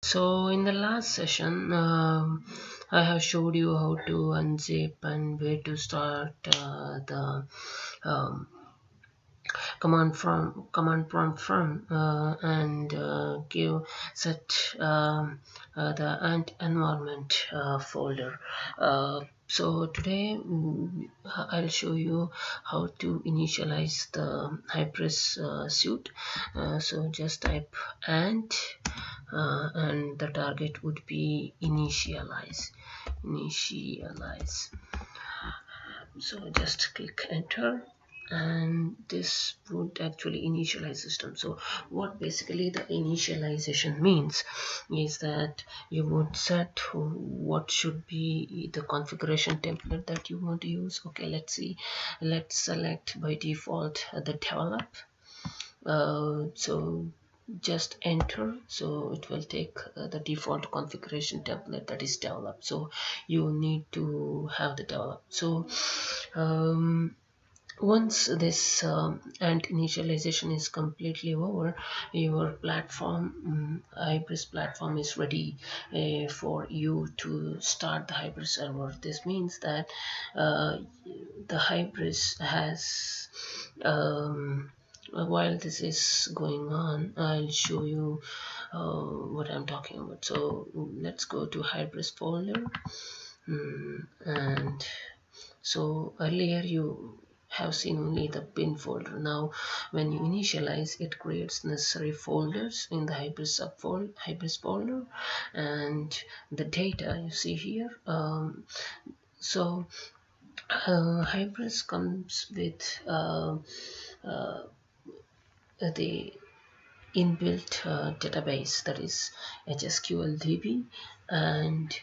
So in the last session, I have showed you how to unzip and where to start the um, command prompt from and give set the ant environment folder. So today I'll show you how to initialize the Hybris suite. So just type ant and the target would be initialize. So just click enter and this would actually initialize system. So what basically the initialization means is that you would set what should be the configuration template that you want to use. Okay, let's see. Let's select by default the develop. So just enter, so it will take the default configuration template that is developed. So you need to have the develop. So once this and initialization is completely over, your platform Hybris platform is ready for you to start the Hybris server. This means that the Hybris has while this is going on, I'll show you what I'm talking about. So let's go to Hybris folder, and so earlier you have seen only the bin folder. Now when you initialize, it creates necessary folders in the Hybris folder, and the data you see here. So Hybris comes with the inbuilt database, that is HSQLDB, and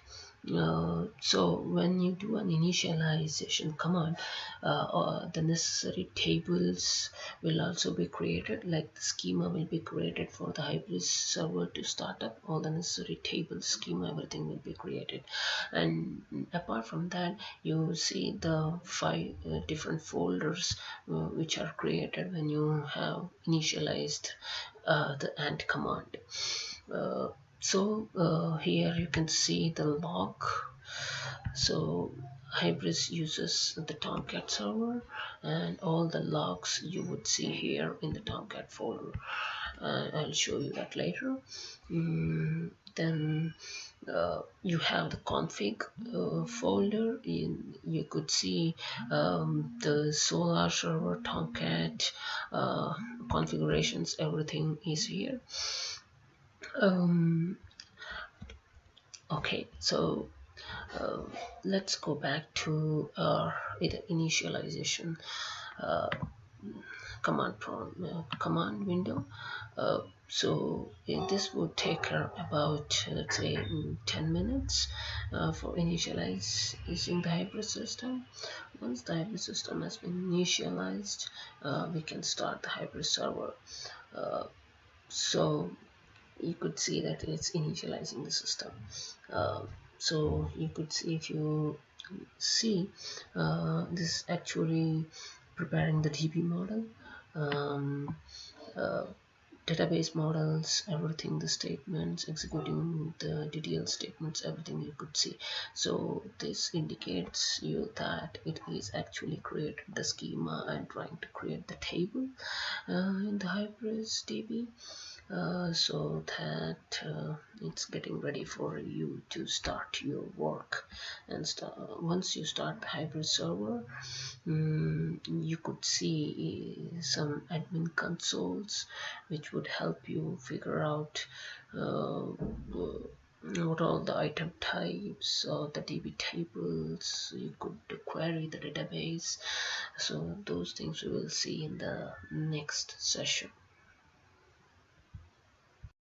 so when you do an initialization command, the necessary tables will also be created, like the schema will be created for the Hybris server to start up. All the necessary table schema, everything will be created, and apart from that, you see the 5 different folders which are created when you have initialized the ant command. Here you can see the log. So Hybris uses the Tomcat server, and all the logs you would see here in the Tomcat folder. I'll show you that later. Then you have the config folder. You could see the Solar server, Tomcat configurations, everything is here. Okay, so let's go back to the initialization command window. So this would take care about, let's say, 10 minutes for initializing the Hybris system. Once the Hybris system has been initialized, we can start the Hybris server. So you could see that it's initializing the system. So you could see, if you see, this actually preparing the DB model, database models, everything, the statements, executing the detailed statements, everything you could see. So this indicates you that it is actually created the schema and trying to create the table in the Hybris DB. So that it's getting ready for you to start your work. And once you start the Hybris server, you could see some admin consoles which would help you figure out what all the item types or the DB tables. You could query the database. So those things we will see in the next session.